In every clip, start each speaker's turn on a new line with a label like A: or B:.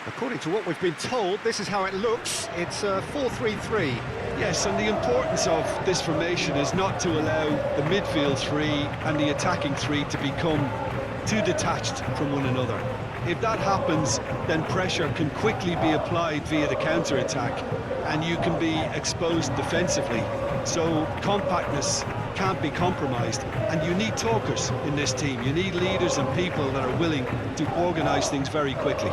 A: According to what we've been told, this is how it looks. It's a 4-3-3.
B: Yes, and the importance of this formation is not to allow the midfield three and the attacking three to become too detached from one another. If that happens, then pressure can quickly be applied via the counter-attack, and you can be exposed defensively. So compactness can't be compromised, and you need talkers in this team. You need leaders and people that are willing to organise things very quickly.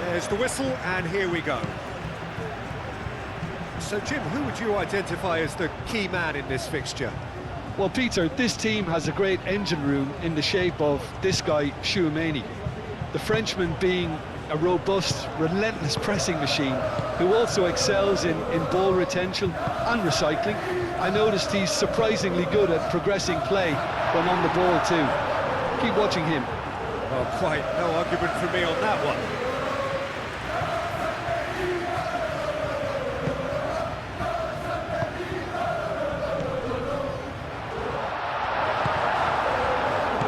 A: There's the whistle, and here we go. So, Jim, who would you identify as the key man in this fixture?
B: Well, Peter, this team has a great engine room in the shape of this guy, Tchouaméni. The Frenchman being a robust, relentless pressing machine who also excels in ball retention and recycling. I noticed he's surprisingly good at progressing play when on the ball too. Keep watching him.
A: Well, quite no argument for me on that one.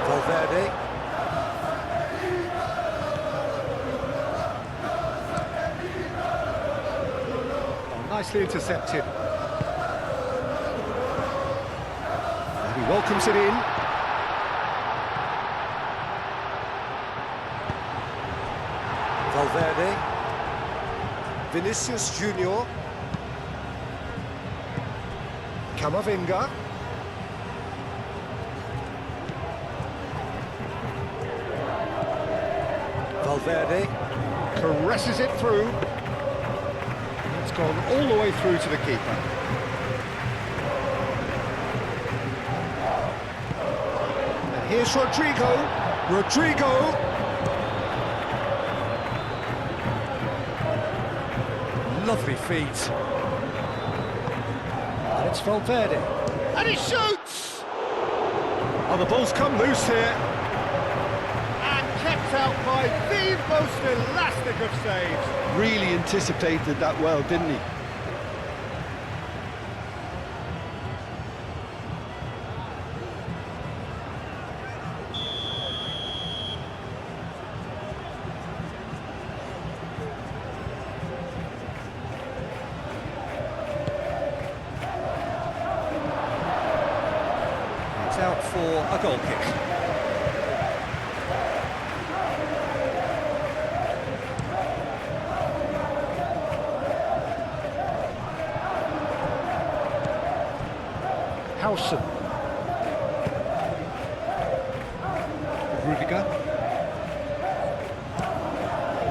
A: Valverde. Oh, nicely intercepted. And he welcomes it in. Valverde. Vinicius Junior. Camavinga. Valverde caresses it through. It's gone all the way through to the keeper. And here's Rodrigo. Lovely feet. And it's Valverde. And he shoots! Oh, the ball's come loose here. Kept out by the most elastic of saves.
B: Really anticipated that well, didn't he?
A: It's out for a goal kick. Howson.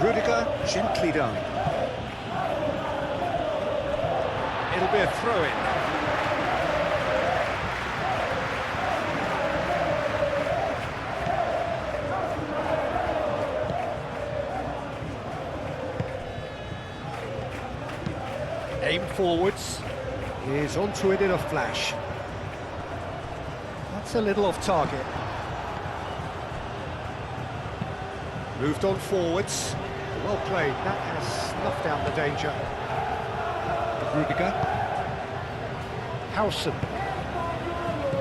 A: Rudiger, gently done. It'll be a throw-in. Aim forwards. He's onto it in a flash. That's a little off target. Moved on forwards. Well played. That has snuffed out the danger. Rudiger. Howson.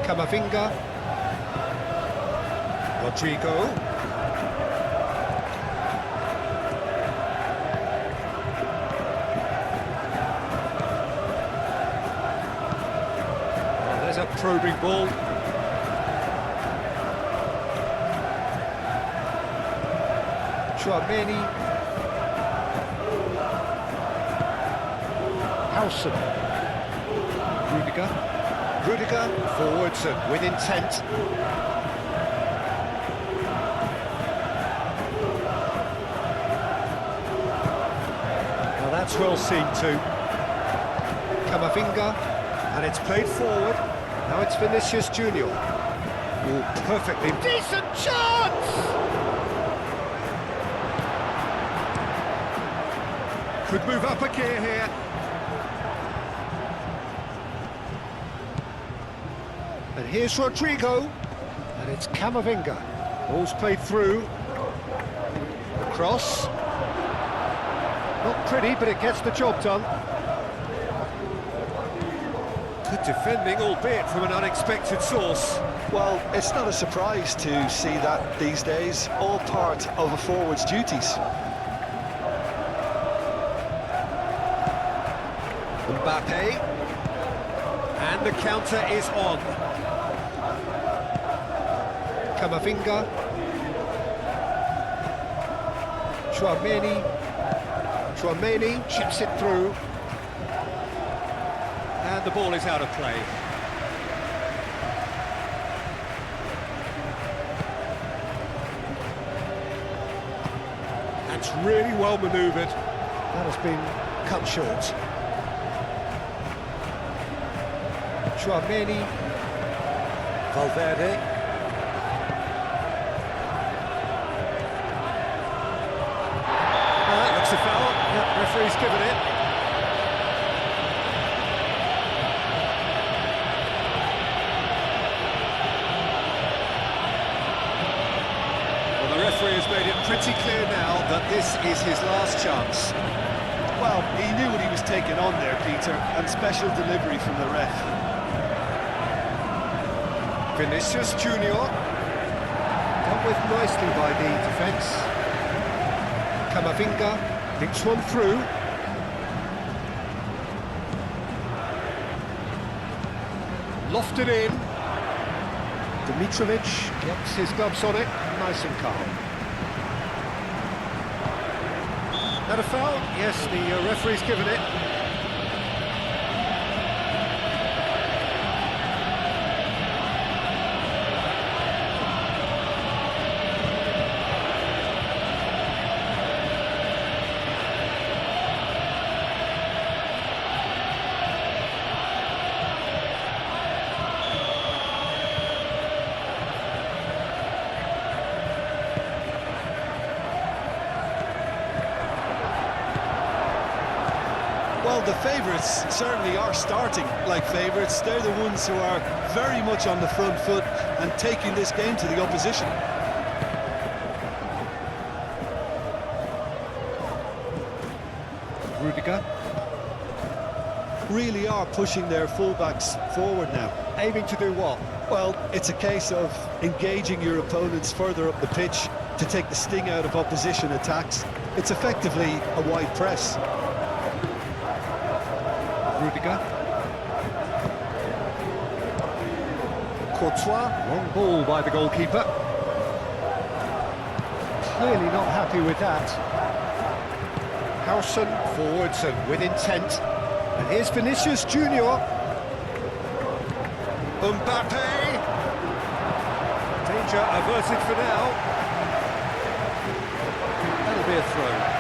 A: Camavinga. Rodrigo. Oh, there's a probing ball. Tchouaméni. Howson. Rudiger forwards and with intent. Now that's well seen too. Camavinga, and it's played forward. Now it's Vinicius Junior. Oh, perfectly. Decent chance! Could move up a gear here. And here's Rodrigo. And it's Camavinga. Ball's played through. The cross. Not pretty, but it gets the job done. defending, albeit from an unexpected source.
B: Well, it's not a surprise to see that these days, all part of a forward's duties.
A: Mbappe, and the counter is on. Camavinga, Chouameni chips it through, and the ball is out of play. That's really well manoeuvred. That has been cut short. Chouameni, Valverde. Looks a foul. Yep, referee's given it. Well, the referee has made it pretty clear now that this is his last chance.
B: Well, he knew what he was taking on there, Peter, and special delivery from the ref.
A: Vinicius Junior, dealt with nicely by the defence. Camavinga thinks one through. Lofted in. Dimitrovic gets his gloves on it, nice and calm. That a foul? Yes, the referee's given it.
B: Well, the favourites certainly are starting like favourites. They're the ones who are very much on the front foot and taking this game to the opposition.
A: Rudiger.
B: Really are pushing their fullbacks forward now.
A: Aiming to do what?
B: Well, it's a case of engaging your opponents further up the pitch to take the sting out of opposition attacks. It's effectively a wide press.
A: Rudiger. Courtois, long ball by the goalkeeper. Clearly not happy with that. Howson forwards and with intent. And here's Vinicius Junior. Mbappe. Danger averted for now. That'll be a throw.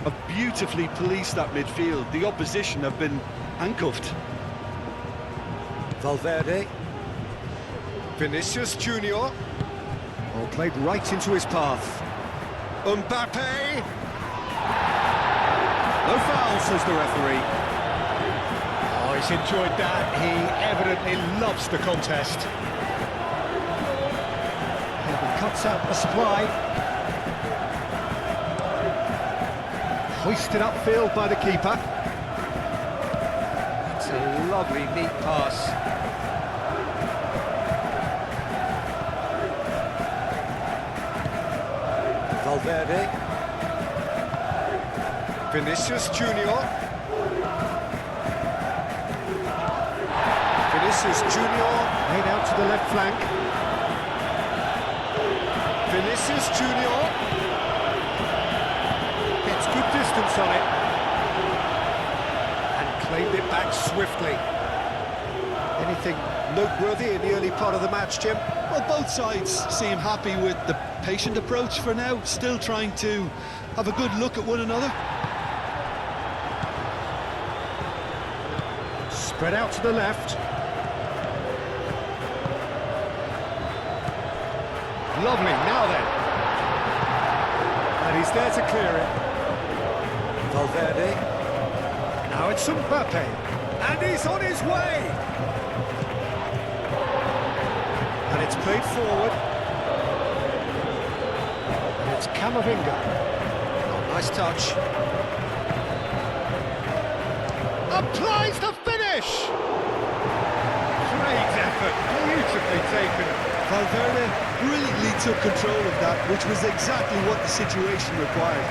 B: Have beautifully policed that midfield. The opposition have been handcuffed.
A: Valverde. Vinicius Junior. All played right into his path. Mbappe. No foul, says the referee. Oh, he's enjoyed that. He evidently loves the contest. He cuts out the supply. Hoisted upfield by the keeper. It's a lovely, neat pass. Valverde. Vinicius Junior. Vinicius Junior made out to the left flank. Vinicius Junior. Good distance on it and claimed it back swiftly. Anything noteworthy in the early part of the match, Jim?
B: Well, both sides seem happy with the patient approach for now, still trying to have a good look at one another.
A: Spread out to the left. Lovely, now then. And he's there to clear it. Valverde. Now it's Mbappe. And he's on his way. And it's played forward. And it's Camavinga. Nice touch. Applies the finish! Great effort, beautifully taken.
B: Valverde brilliantly took control of that, which was exactly what the situation required.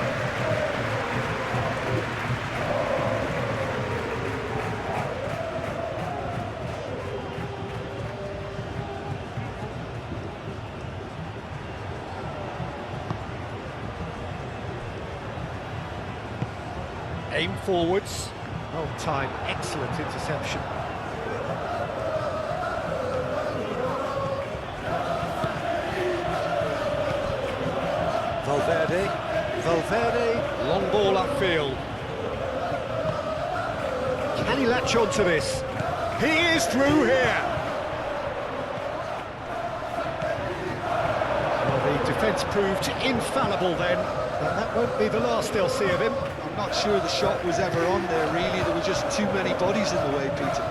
A: Aim forwards. Well timed, excellent interception. Valverde, long ball upfield. Can he latch on to this? He is through here! Well, the defence proved infallible then, but that won't be the last they'll see of him.
B: I'm not sure the shot was ever on there, really. There were just too many bodies in the way, Peter.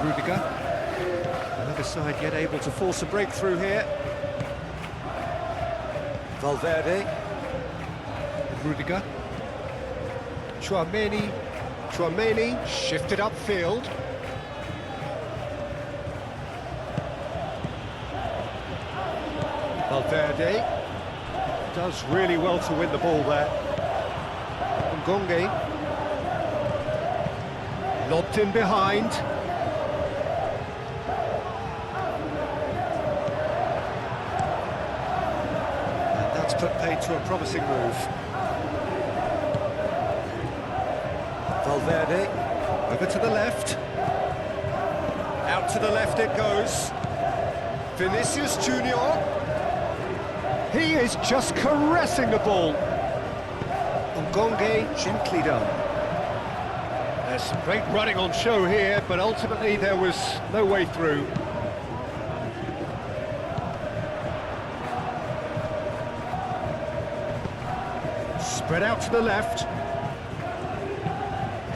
A: Rudiger. Another side yet able to force a breakthrough here. Valverde. Rudiger. Chouameni shifted upfield. Valverde does really well to win the ball there. Ngonge lobbed in behind. And that's put paid to a promising move. Valverde over to the left. Out to the left it goes. Vinicius Junior. He is just caressing the ball. Ngonge, gently done. There's some great running on show here, but ultimately there was no way through. Spread out to the left.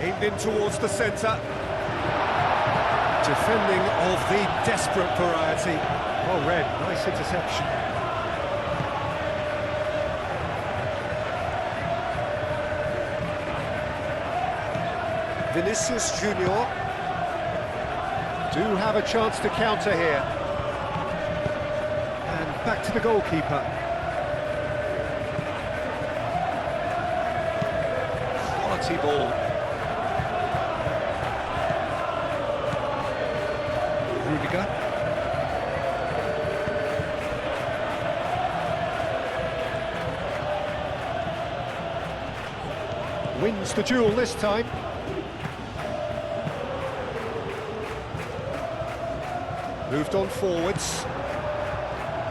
A: Aimed in towards the centre. Defending of the desperate variety. Well read, nice interception. Vinicius Junior do have a chance to counter here. And back to the goalkeeper. Quality ball. Rudiger. Wins the duel this time. Moved on forwards.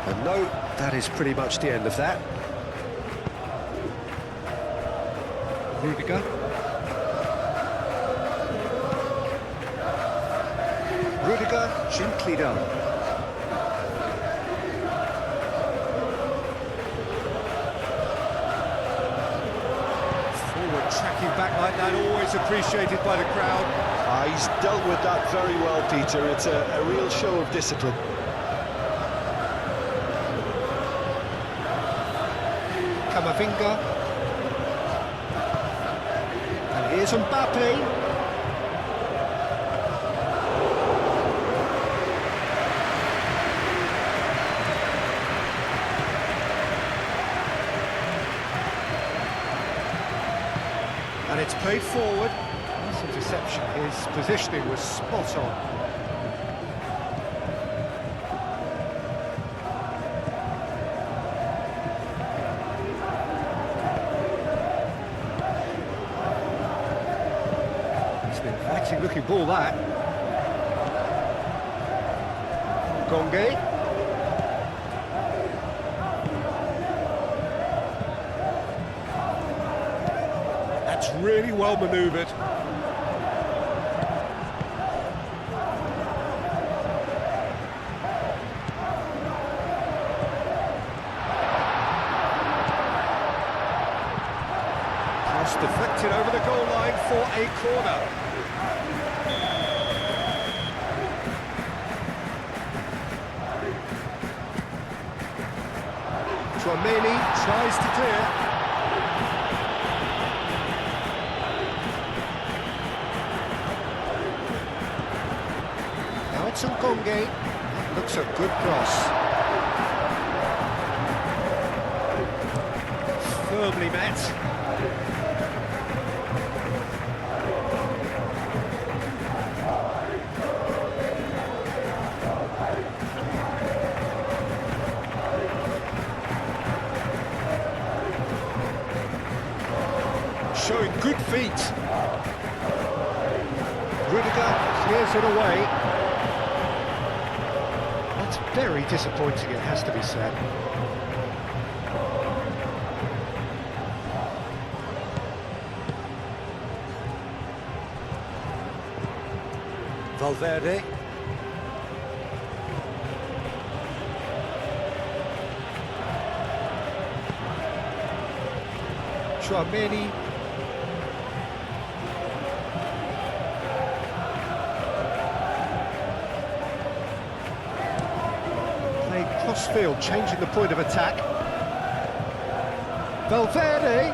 A: And no, that is pretty much the end of that. Rudiger. Rudiger, gently done. Forward tracking back like that, always appreciated by the crowd.
B: He's dealt with that very well, Peter. It's a real show of discipline.
A: Camavinga. And here's Mbappe. And it's played forward. Nice interception. His positioning was spot on. It's an inviting looking ball, that. Ngonge. That's really well manoeuvred. Cross deflected over the goal line for a corner. Tchouaméni tries to clear. Now it's Nkonge. That looks a good cross. Firmly met. Showing good feet. Rudiger clears it away. That's very disappointing, it has to be said. Valverde. Tchouaméni. Playing cross-field, changing the point of attack. Valverde.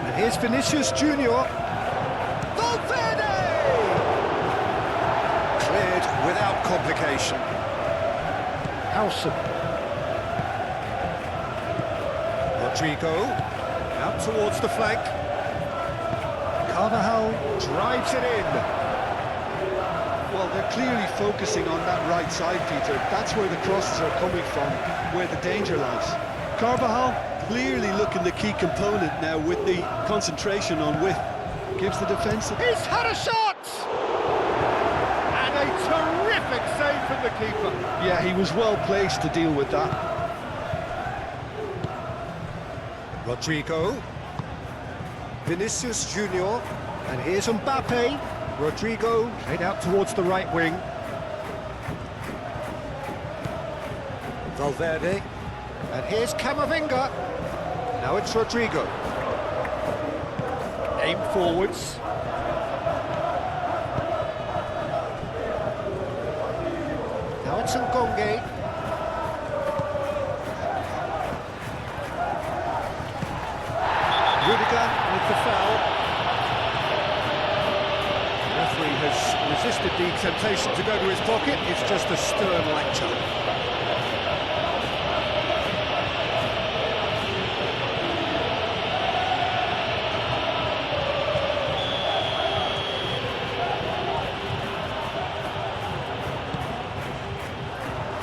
A: And here's Vinicius Junior. Valverde! Cleared without complication. Howson. Rodrigo. Out towards the flank. Carvajal drives it in.
B: Well, they're clearly focusing on that right side, Peter. That's where the crosses are coming from, where the danger lies. Carvajal clearly looking the key component now with the concentration on width. Gives the defence a...
A: He's had a shot! And a terrific save from the keeper.
B: Yeah, he was well placed to deal with that.
A: Rodrigo. Vinicius Junior. And here's Mbappe. Rodrigo played out towards the right wing. Valverde. And here's Camavinga. Now it's Rodrigo. Aim forwards. Now it's Nkonge. Rudiger with the foul. The referee has resisted the temptation to go to his pocket. It's just a stern lecture.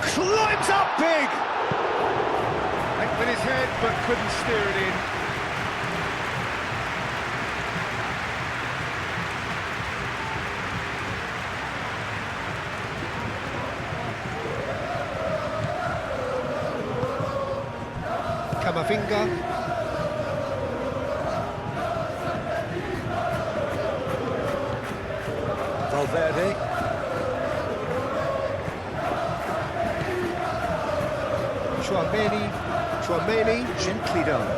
A: Climbs up big! Went with his head but couldn't steer it in. Camavinga. Valverde. Tchouaméni, gently done.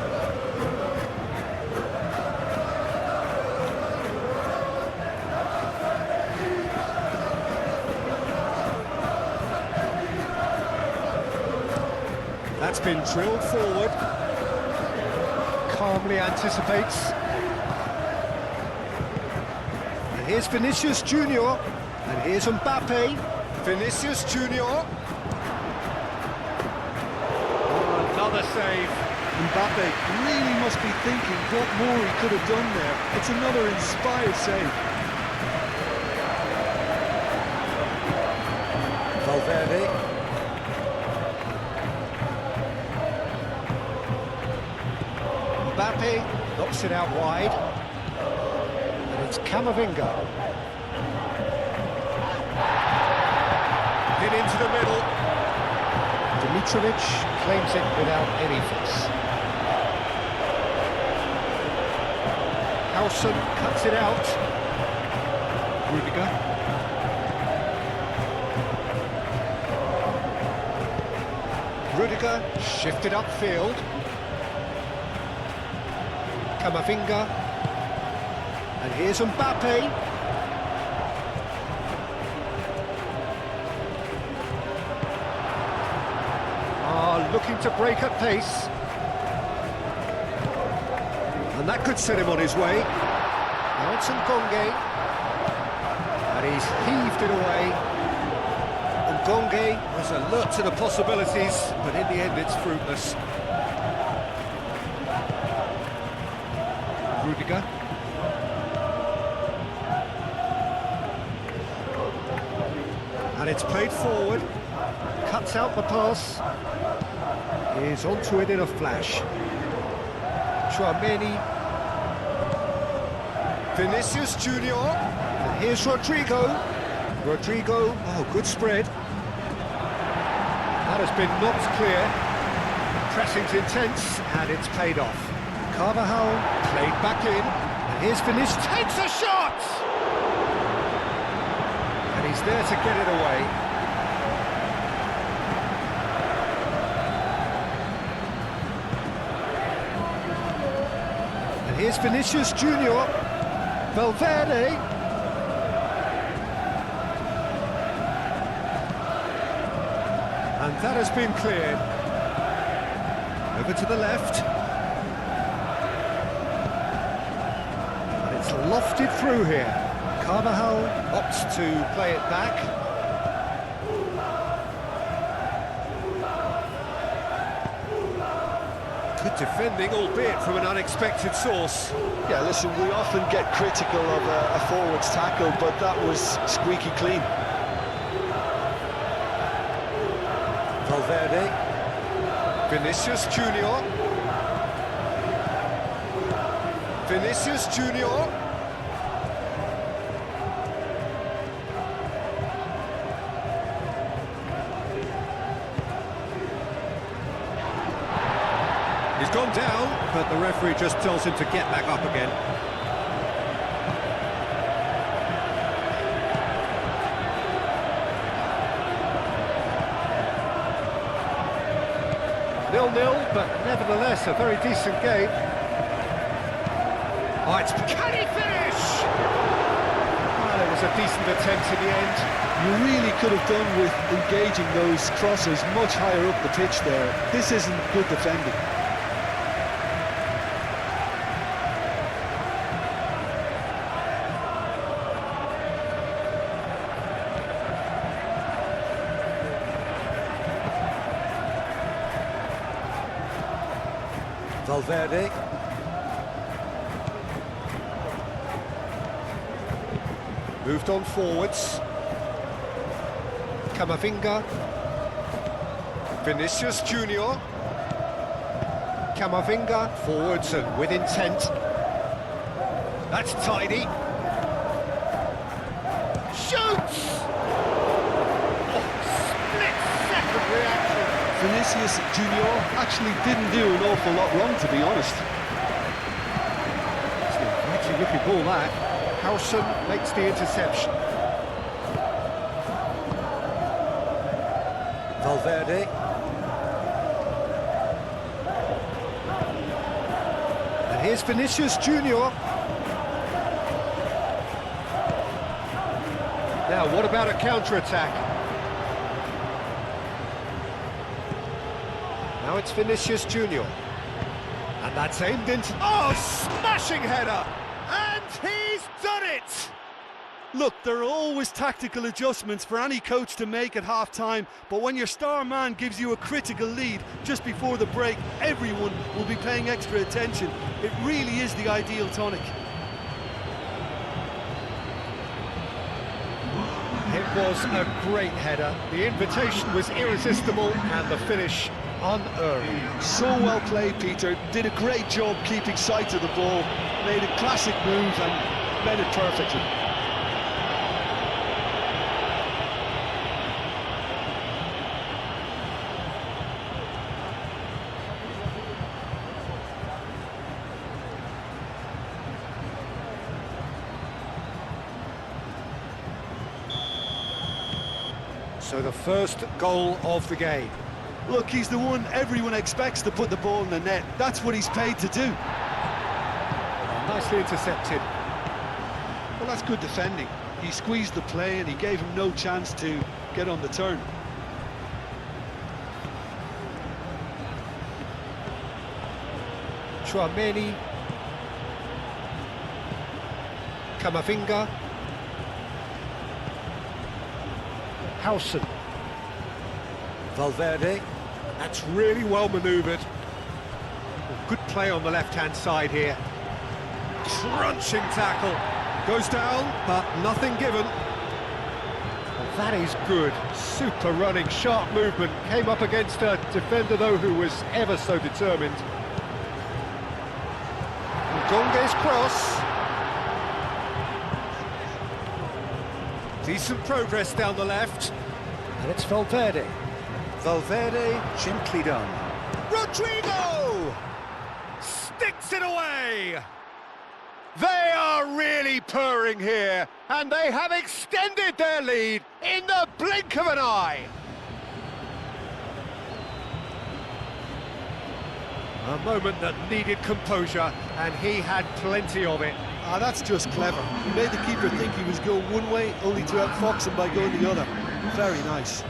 A: That's been drilled forward. Calmly anticipates. And here's Vinicius Junior. And here's Mbappe. Vinicius Junior. Another save.
B: Mbappe really must be thinking what more he could have done there. It's another inspired save.
A: Valverde. Mbappe knocks it out wide. And it's Camavinga. Hit into the middle. Dimitrovic claims it without any fuss. Howson cuts it out. Rudiger. Rudiger shifted upfield. Camavinga. And here's Mbappe. Looking to break at pace. And that could set him on his way. Now it's Ngonge. And he's heaved it away. Ngonge was alert to the possibilities, but in the end it's fruitless. Rudiger. And it's played forward. Cuts out the pass. Is onto it in a flash. Chouameni. Vinicius Junior. And here's Rodrigo. Rodrigo, oh, good spread. That has been knocked clear. Pressing's intense, and it's paid off. Carvajal played back in, and here's Vinicius, takes a shot! And he's there to get it away. And here's Vinicius Junior. Valverde. And that has been cleared. Over to the left. And it's lofted through here. Carvajal opts to play it back. Good defending, albeit from an unexpected source.
B: Yeah, listen, we often get critical of a forward's tackle, but that was squeaky clean.
A: Valverde, Vinicius Junior. Vinicius Junior. He's gone down, but the referee just tells him to get back up again. Nil-nil, but nevertheless a very decent game. Oh, can he finish? Well, it was a decent attempt in the end.
B: You really could have done with engaging those crosses much higher up the pitch there. This isn't good defending.
A: Valverde. Moved on forwards. Camavinga. Vinicius Junior. Camavinga forwards and with intent. That's tidy. Shoots! Oh, split-second reaction.
B: Vinicius Junior actually didn't do an awful lot wrong, to be honest.
A: It's an mighty looking ball, that. Howson makes the interception. Valverde. And here's Vinicius Junior. Now, what about a counter-attack? Now it's Vinicius Junior. And that's aimed into... Oh, smashing header! And he's done it!
B: Look, there are always tactical adjustments for any coach to make at half-time, but when your star man gives you a critical lead just before the break, everyone will be paying extra attention. It really is the ideal tonic.
A: It was a great header. The invitation was irresistible and the finish unearned.
B: So well played, Peter. Did a great job keeping sight of the ball, made a classic move and met it perfectly.
A: So the first goal of the game.
B: Look, he's the one everyone expects to put the ball in the net. That's what he's paid to do.
A: Nicely intercepted.
B: Well, that's good defending. He squeezed the play and he gave him no chance to get on the turn.
A: Chouameni. Camavinga. Howson. Valverde. That's really well manoeuvred. Good play on the left-hand side here. Crunching tackle. Goes down, but nothing given. Well, that is good. Super running, sharp movement. Came up against a defender, though, who was ever so determined. Ngonge's cross. Decent progress down the left. And it's Valverde. Valverde, gently done. Rodrigo! Sticks it away! They are really purring here, and they have extended their lead in the blink of an eye. A moment that needed composure, and he had plenty of it.
B: Ah, that's just clever. He made the keeper think he was going one way, only to outfox him by going the other. Very nice.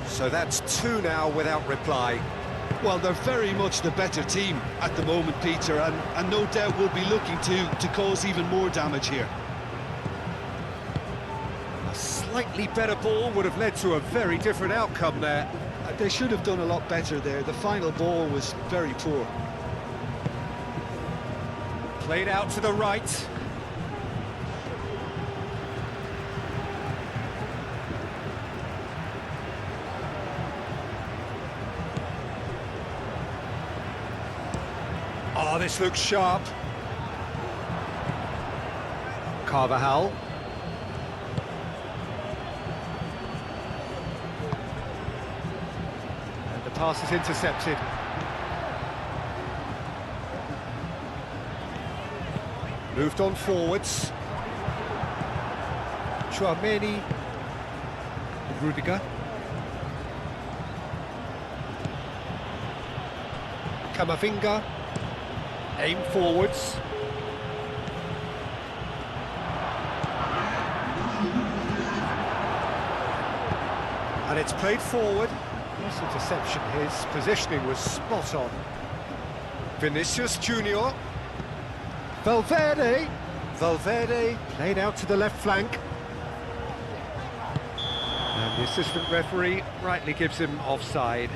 A: So that's two now without reply.
B: Well, they're very much the better team at the moment, Peter, and no doubt will be looking to cause even more damage here.
A: A slightly better ball would have led to a very different outcome there.
B: They should have done a lot better there. The final ball was very poor.
A: Played out to the right. Oh, this looks sharp. Carvajal. And the pass is intercepted. Moved on forwards. Chouameni. Rudiger. Camavinga. Aim forwards. And it's played forward. Nice interception. His positioning was spot on. Vinicius Junior. Valverde. Valverde played out to the left flank. And the assistant referee rightly gives him offside.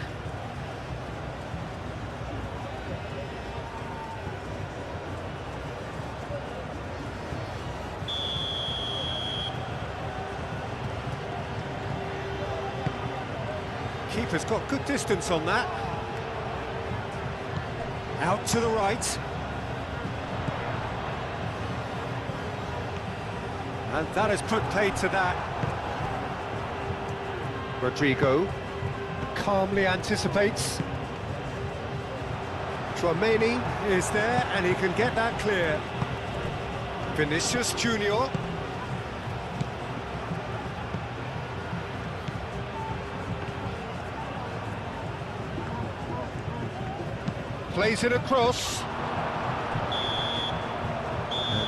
A: Keeper's got good distance on that. Out to the right. And that has put paid to that. Rodrigo calmly anticipates. Chouameni is there and he can get that clear. Vinicius Junior. Plays it across. And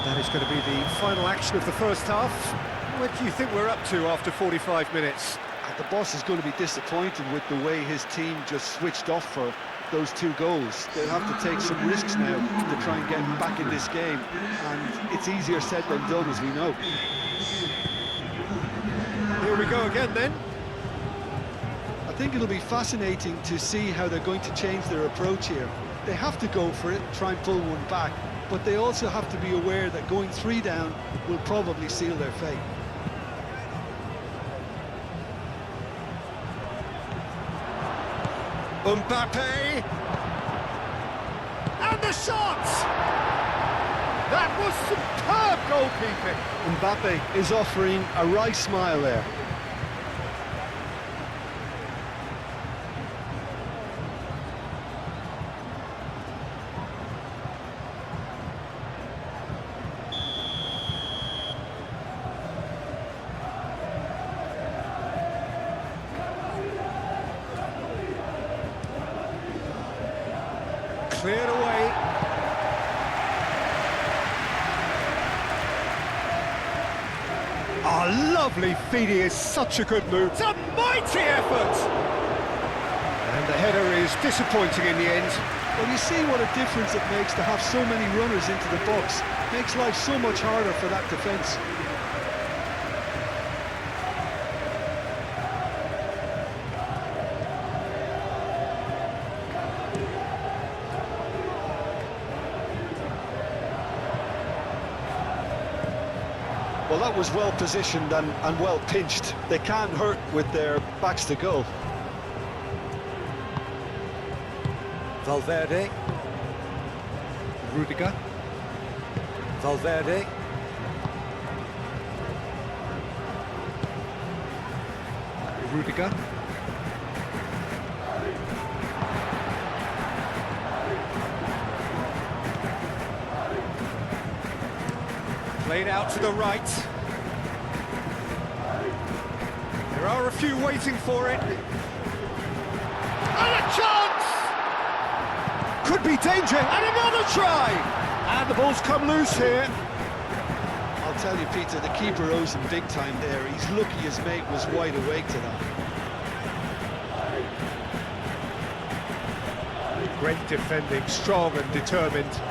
A: that is going to be the final action of the first half. What do you think we're up to after 45 minutes?
B: The boss is going to be disappointed with the way his team just switched off for those two goals. They'll have to take some risks now to try and get back in this game. And it's easier said than done, as we know.
A: Here we go again then.
B: I think it'll be fascinating to see how they're going to change their approach here. They have to go for it, try and pull one back, but they also have to be aware that going 3 down will probably seal their fate.
A: Mbappe! And the shot! That was superb goalkeeping!
B: Mbappe is offering a wry smile there.
A: cleared away. Oh, lovely feed, is such a good move. It's a mighty effort! And the header is disappointing in the end.
B: Well, you see what a difference it makes to have so many runners into the box. Makes life so much harder for that defence. Well, that was well positioned and well pinched. They can't hurt with their backs to goal.
A: Valverde. Rudiger. Valverde. Rudiger. Played out to the right. There are a few waiting for it. And a chance! Could be danger, and another try! And the ball's come loose here.
B: I'll tell you, Peter, the keeper owes him big time there. He's lucky his mate was wide awake to that.
A: Great defending, strong and determined.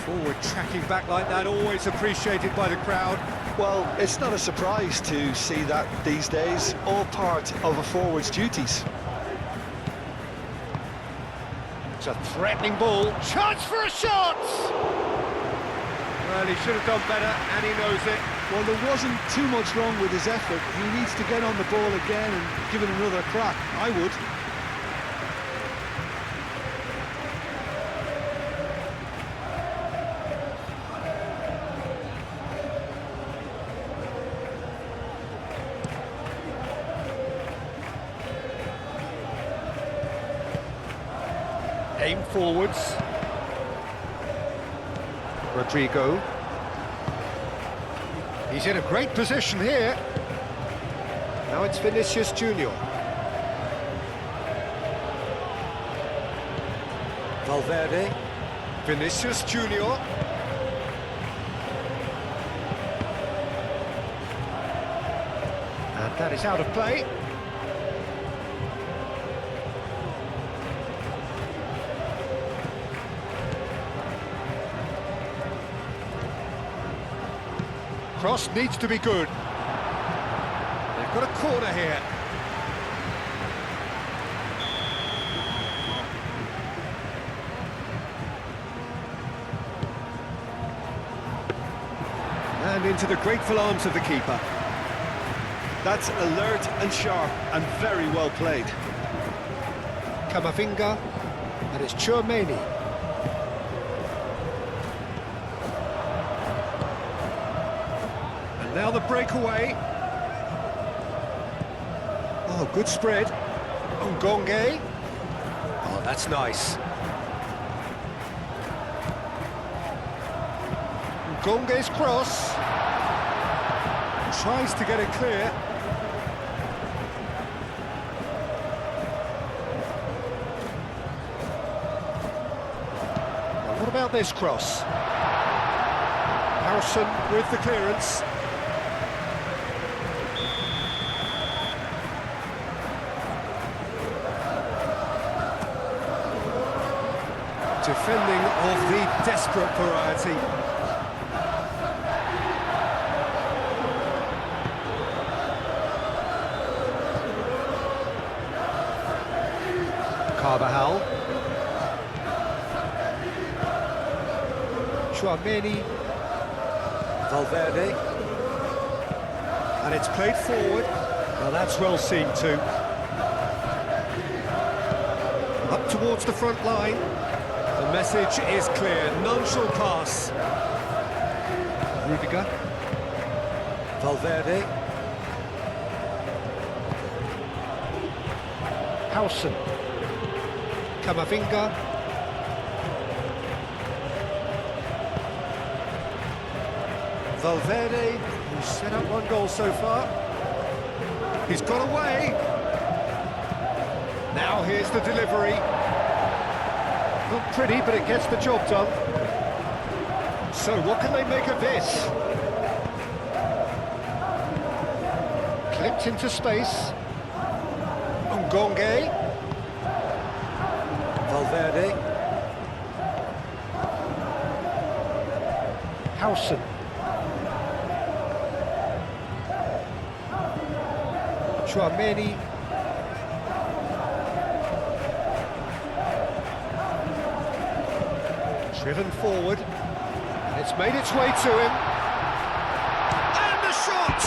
A: Forward tracking back like that, always appreciated by the crowd.
B: Well, it's not a surprise to see that these days, all part of a forward's duties.
A: It's a threatening ball. Chance for a shot! Well, he should have done better, and he knows it.
B: Well, there wasn't too much wrong with his effort. He needs to get on the ball again and give it another crack. I would.
A: Aim forwards. Rodrigo. He's in a great position here. Now it's Vinicius Junior. Valverde. Vinicius Junior. And that is out of play. Cross needs to be good. They've got a corner here. And into the grateful arms of the keeper.
B: That's alert and sharp and very well played.
A: Camavinga, and it's Tchouaméni. Now the breakaway. Oh, good spread. Ngonge. Oh, that's nice. Ngonge's cross. Tries to get it clear. Well, what about this cross? Harrison with the clearance. Defending of the desperate variety. Carvajal. Tchouaméni. Valverde. And it's played forward. Well, that's well seen too. Up towards the front line. The message is clear, none shall pass. Rudiger. Valverde. Howson. Camavinga. Valverde, who's set up one goal so far. He's got away. Now here's the delivery. Not pretty, but it gets the job done. So, what can they make of this? Clipped into space. Ngonge. Valverde. Howson. Chouameni. Driven forward. And it's made its way to him. And the shot!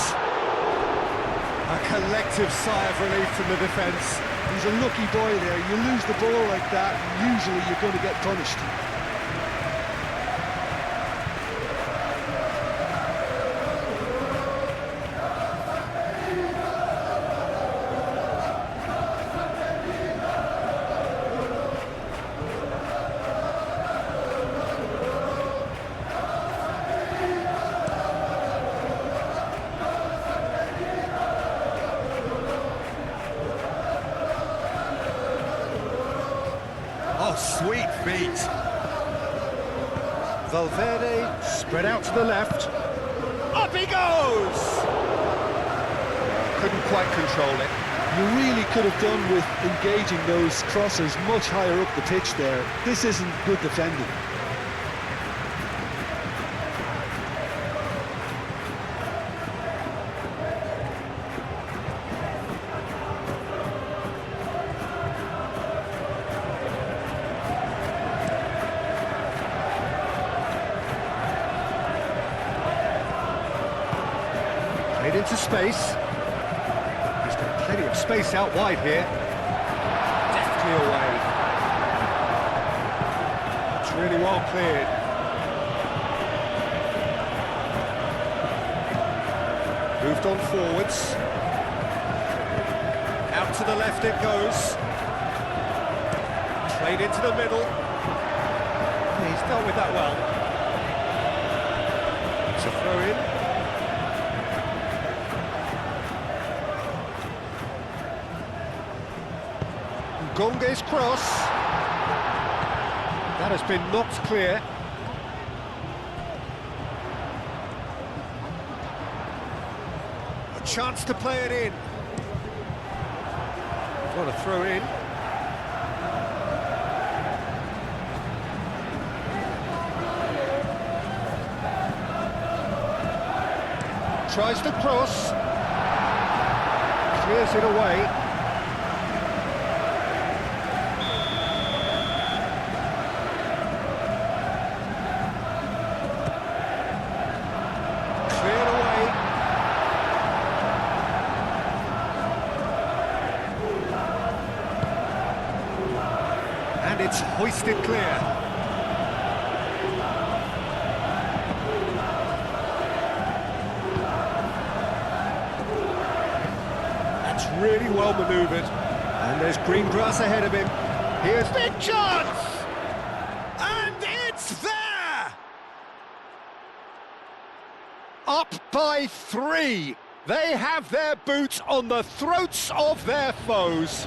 A: A collective sigh of relief from the defence.
B: He's a lucky boy there. You lose the ball like that, and usually you're going to get punished.
A: Oh, sweet feet. Valverde spread out to the left. Up he goes! Couldn't quite control it.
B: You really could have done with engaging those crosses much higher up the pitch there. This isn't good defending.
A: Played into space. He's got plenty of space out wide here. Deftly away. It's really well cleared. Moved on forwards. Out to the left it goes. Played into the middle. He's dealt with that well. It's a throw in. Ngonge's cross. That has been knocked clear. A chance to play it in. What a throw in. Tries to cross. Clears it away. And it's hoisted clear. That's really well manoeuvred. And there's green grass ahead of him. Here's the chance! And it's there! Up by 3. They have their boots on the throats of their foes.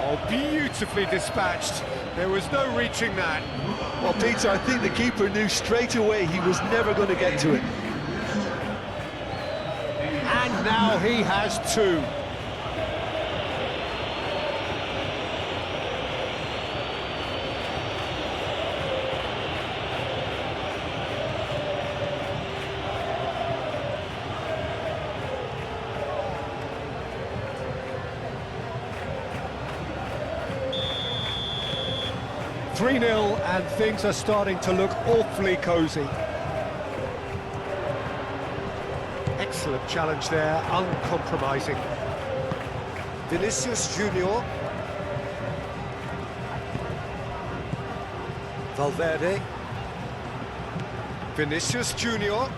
A: Oh, beautifully dispatched. There was no reaching that.
B: Well, Peter, I think the keeper knew straight away he was never going to get to it.
A: And now he has 2. "3-0, and things are starting to look awfully cosy." Excellent challenge there, uncompromising. Vinicius Junior. Valverde. Vinicius Junior.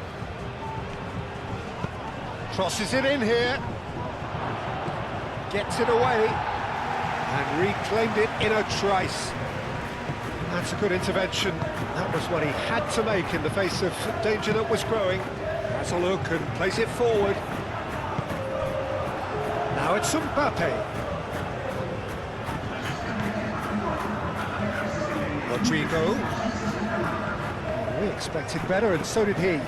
A: Crosses it in here. Gets it away. And reclaimed it in a trice. That's a good intervention. That was what he had to make in the face of danger that was growing. Has a look and plays it forward. Now it's Mbappe. Rodrigo. We expected better, and so did he.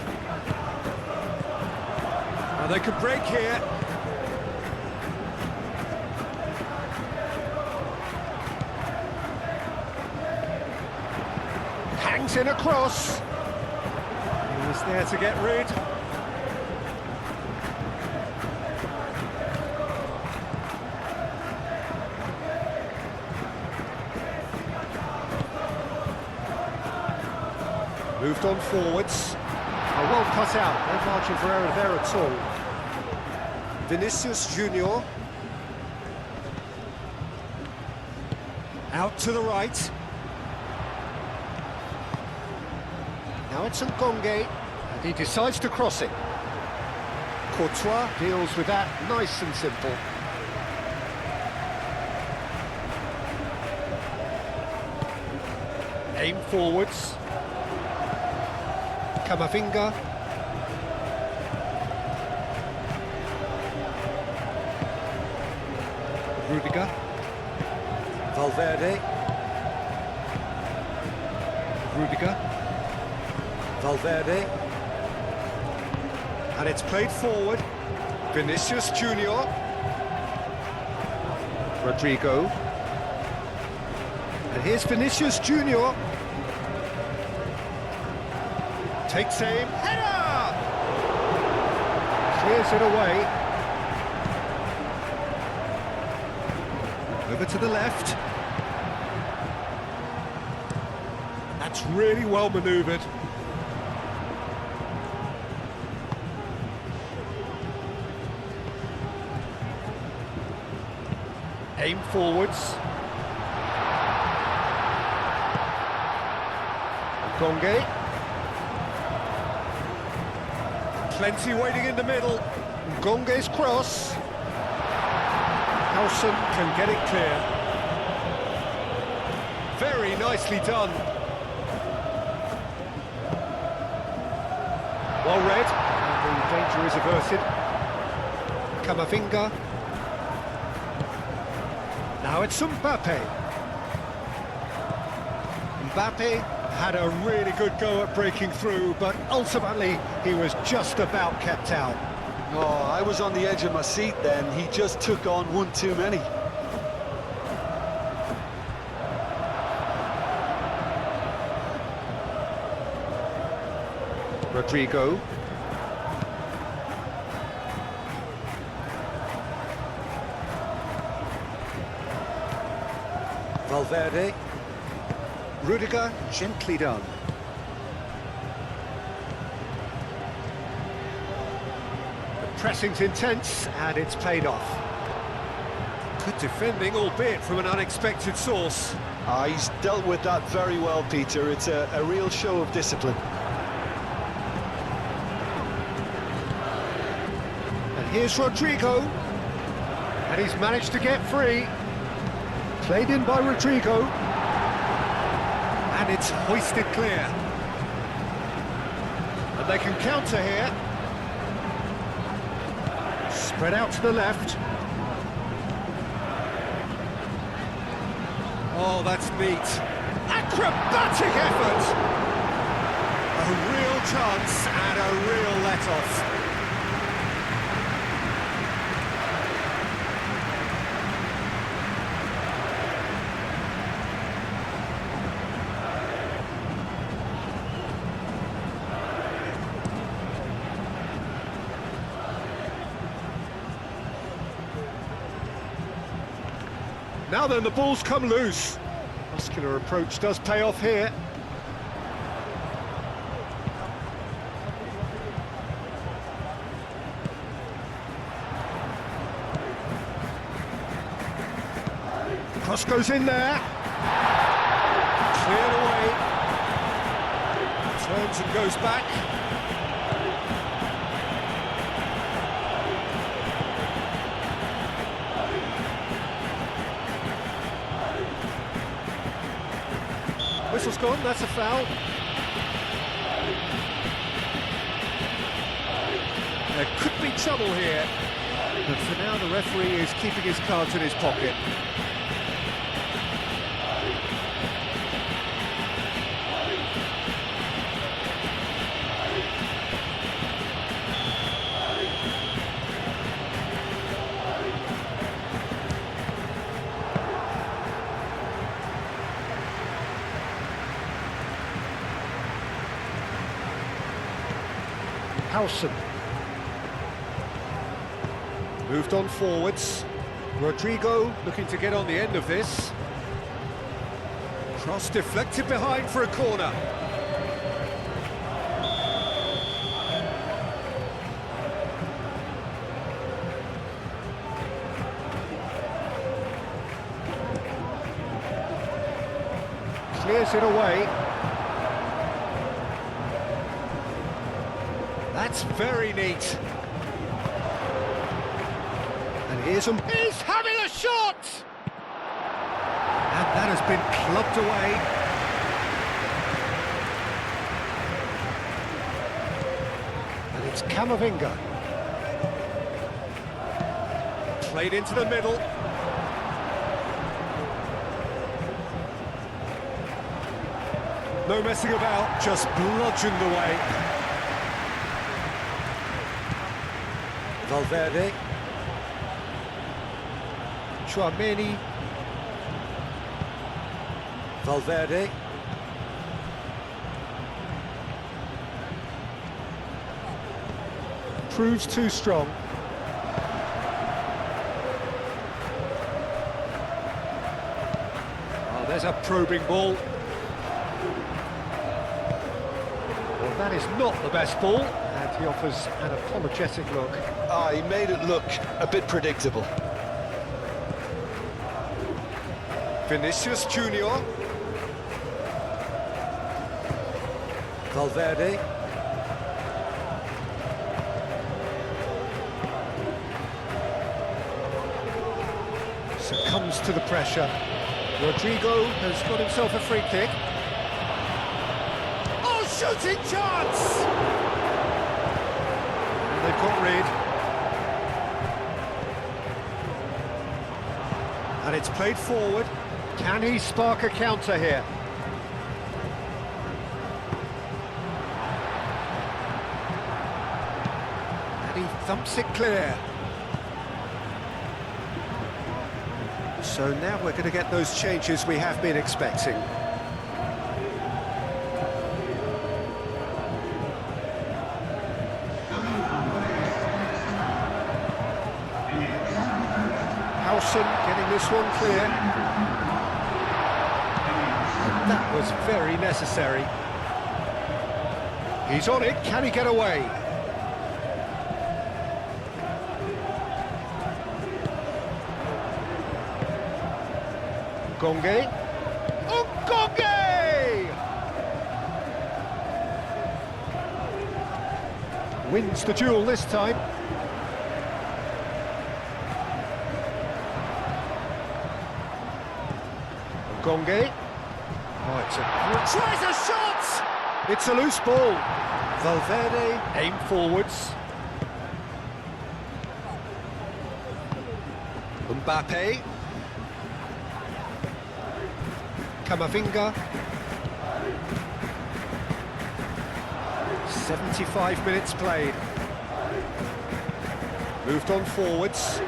A: Now they could break here. Hangs in a cross. He was there to get rid. Moved on forwards. Well cut out, no margin for error there at all. Vinicius Junior. Out to the right. Now it's Nkonge, and he decides to cross it. Courtois deals with that nice and simple. Aim forwards. Camavinga. Rudiger. Valverde. Rudiger. Valverde. And it's played forward. Vinicius Junior. Rodrigo. And here's Vinicius Junior. Takes aim, header! Clears it away. Over to the left. That's really well manoeuvred. Aim forwards. Nkonge. Plenty waiting in the middle. Nkonge's cross. Nelson can get it clear. Very nicely done. Well read, and the danger is averted. Camavinga. Now it's Mbappe. Mbappe had a really good go at breaking through, but ultimately he was just about kept out.
B: Oh, I was on the edge of my seat then. He just took on one too many.
A: Rodrigo. Valverde. Rudiger, gently done. The pressing's intense, and it's paid off. Good defending, albeit from an unexpected source.
B: He's dealt with that very well, Peter. It's a real show of discipline.
A: And here's Rodrigo. And he's managed to get free. Played in by Rodrigo. And it's hoisted clear. And they can counter here. Spread out to the left. Oh, that's neat. Acrobatic effort! A real chance and a real let-off. Now then, the ball's come loose. Muscular approach does pay off here. Cross goes in there. Cleared away. Turns and goes back. Whistle's gone, that's a foul. There could be trouble here, but for now the referee is keeping his cards in his pocket. Howson. Moved on forwards. Rodrigo looking to get on the end of this. Cross deflected behind for a corner. Clears it away. That's very neat. And here's him. He's having a shot! And that has been clubbed away. And it's Camavinga. Played into the middle. No messing about, just bludgeoned away. Valverde. Chouameni. Valverde. Proves too strong. Oh, there's a probing ball. Well, that is not the best ball, and he offers an apologetic look.
B: Ah, he made it look a bit predictable.
A: Vinicius Junior. Valverde. Succumbs to the pressure. Rodrigo has got himself a free kick. Oh, shooting chance! And they've got rid. And it's played forward. Can he spark a counter here? And he thumps it clear. So now we're going to get those changes we have been expecting. Howson getting this one clear. And that was very necessary. He's on it, can he get away? Gonge. Oh, Gonge! Wins the duel this time. Gonge. Oh, it's a... Tries a shot! It's a loose ball. Valverde aim forwards. Mbappe. Camavinga. 75 minutes played. Moved on forwards.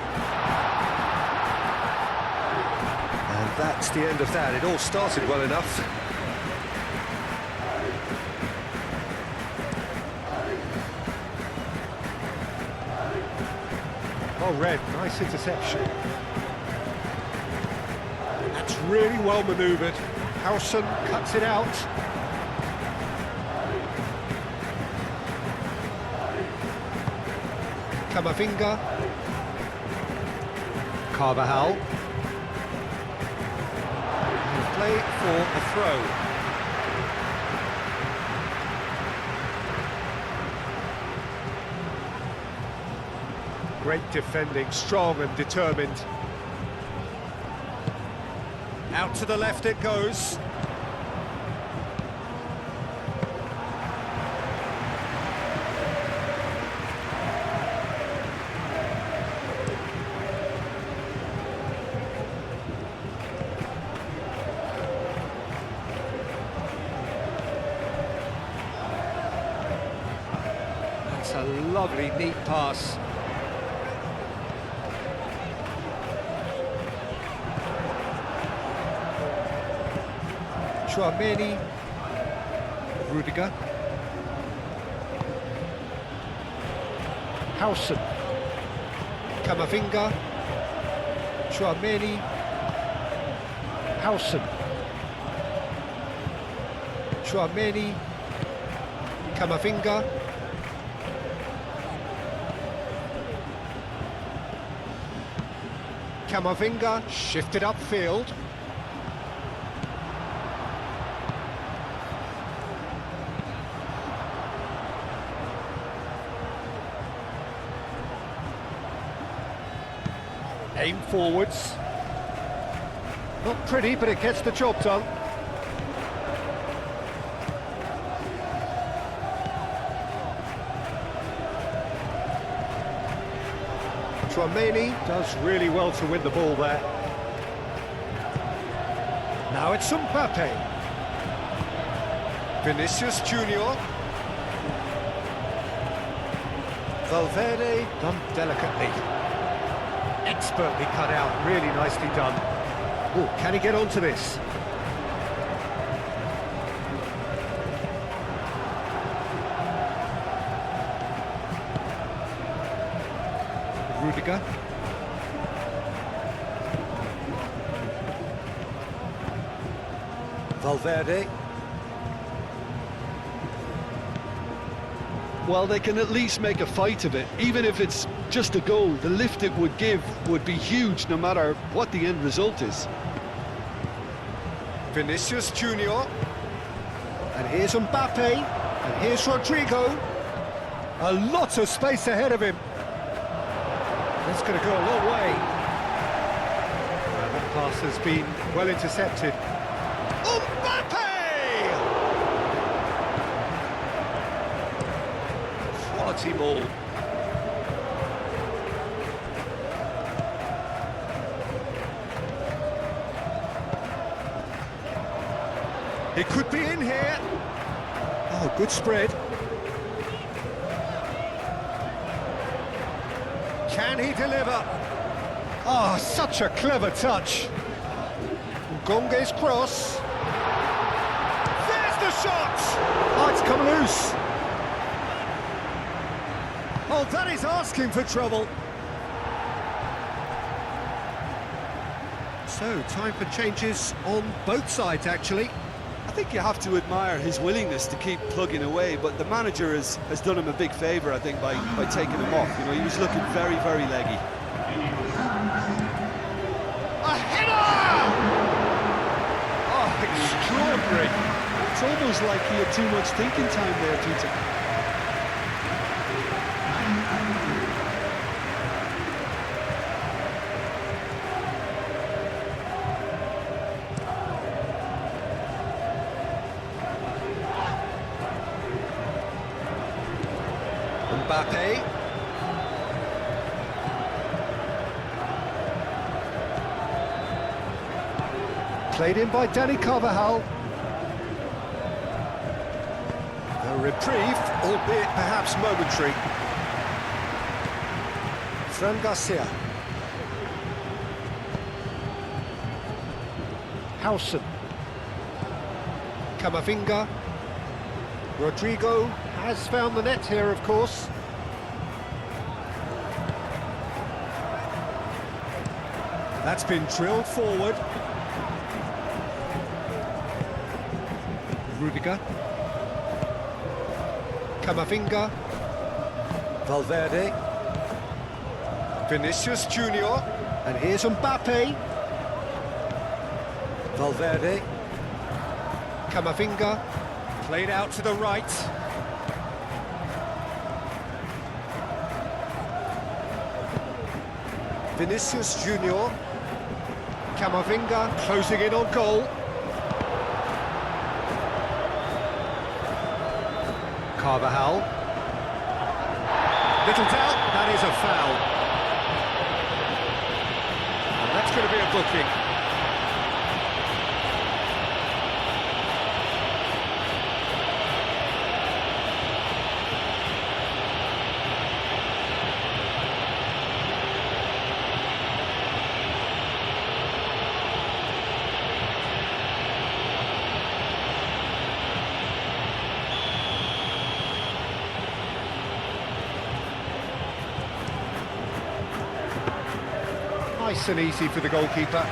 A: And that's the end of that. It all started well enough. Oh, Red, nice interception. That's really well manoeuvred. Howson cuts it out. Camavinga. Carvajal. Play for a throw. Great defending, strong and determined. Out to the left it goes. That's a lovely, neat pass. Chouameni, Rudiger. Howson. Camavinga. Chouameni. Howson. Chouameni. Camavinga. Camavinga shifted upfield. Aim forwards. Not pretty, but it gets the job done. Chouameni does really well to win the ball there. Now it's Mbappe. Vinicius Junior. Valverde done delicately. Expertly cut out, really nicely done. Oh, can he get onto this? Rudiger. Valverde.
B: Well, they can at least make a fight of it. Even if it's just a goal, the lift it would give would be huge no matter what the end result is.
A: Vinicius Junior. And here's Mbappe. And here's Rodrigo. A lot of space ahead of him. That's going to go a long way. That pass has been well intercepted. Mbappe! Quality ball. It could be in here. Oh, good spread. Can he deliver? Oh, such a clever touch. Ngonge's cross. There's the shot! Oh, it's come loose. Oh, that is asking for trouble. So, time for changes on both sides, actually.
B: I think you have to admire his willingness to keep plugging away, but the manager has done him a big favour, I think, by taking him off. You know, he was looking very, very leggy.
A: A header! Oh, extraordinary.
B: It's almost like he had too much thinking time there, Peter.
A: Mbappe. Played in by Dani Carvajal. A reprieve, albeit perhaps momentary. Fran Garcia. Howson. Camavinga. Rodrigo has found the net here, of course. That's been drilled forward. Rudiger. Camavinga. Valverde. Vinicius Junior. And here's Mbappe. Valverde. Camavinga. Played out to the right. Vinicius Junior. Camavinga closing in on goal. Carvajal. Little doubt, that is a foul. And that's going to be a booking. Nice and easy for the goalkeeper.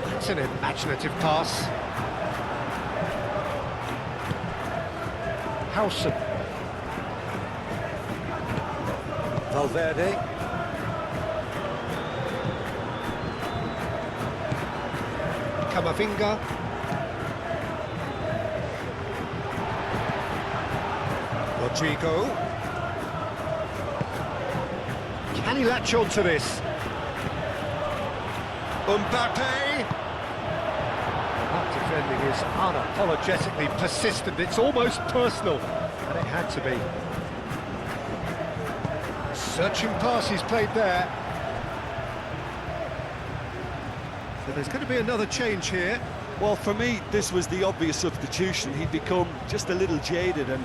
A: That's an imaginative pass. Howson. Valverde. Camavinga. Rodrigo. Can he latch on to this? Mbappe. That defending is unapologetically persistent. It's almost personal, and it had to be. Searching pass he's played there. So there's going to be another change here.
B: Well, for me, this was the obvious substitution. He'd become just a little jaded, and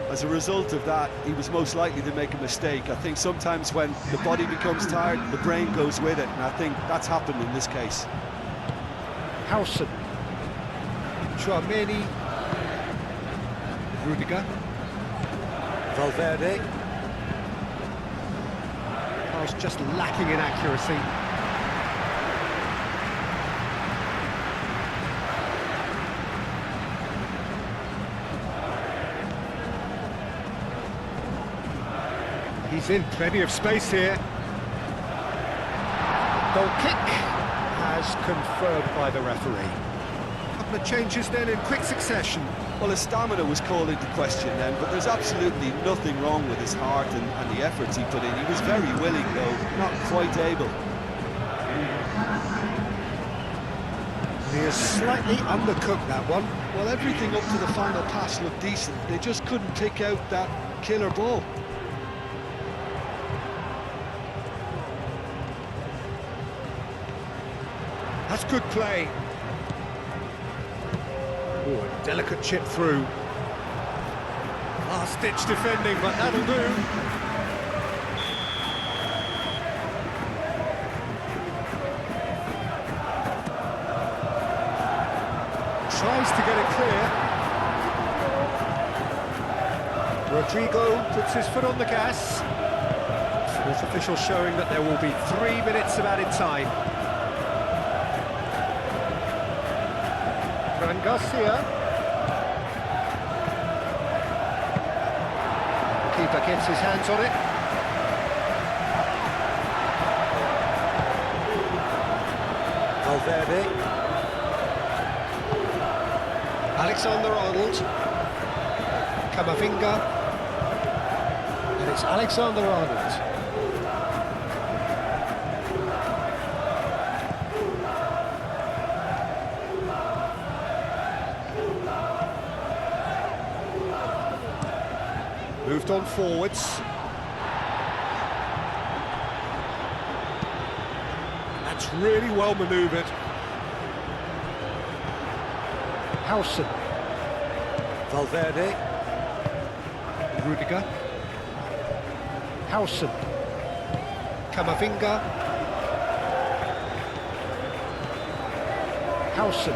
B: as a result of that, he was most likely to make a mistake. I think sometimes when the body becomes tired, the brain goes with it, and I think that's happened in this case.
A: Howson. Chouameni. Rudiger. Valverde. Pass just lacking in accuracy. He's in plenty of space here. Goal kick as confirmed by the referee. Couple of changes then in quick succession.
B: Well, his stamina was called into question then, but there's absolutely nothing wrong with his heart and the efforts he put in. He was very willing, though, not quite able.
A: He is slightly undercooked, that one.
B: Well, everything up to the final pass looked decent. They just couldn't pick out that killer ball.
A: That's good play. Oh, a delicate chip through. Last-ditch defending, but that'll do. Tries to get it clear. Rodrigo puts his foot on the gas. Fourth official showing that there will be 3 minutes of added time. Fran Garcia. Keeper gets his hands on it. Valverde. Alexander-Arnold. Camavinga. And it's Alexander-Arnold. Moved on forwards. That's really well manoeuvred. Howson. Valverde. Rudiger. Howson. Camavinga. Howson.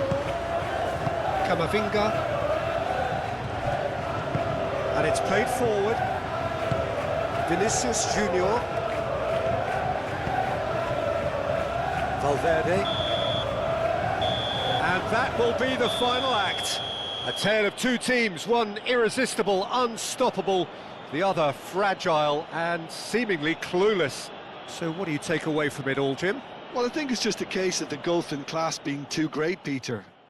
A: Camavinga. And it's played forward. Vinicius Junior. Valverde. And that will be the final act. A tale of two teams, one irresistible, unstoppable, the other fragile and seemingly clueless. So what do you take away from it all, Jim?
B: Well, I think it's just a case of the gulf in class being too great, Peter.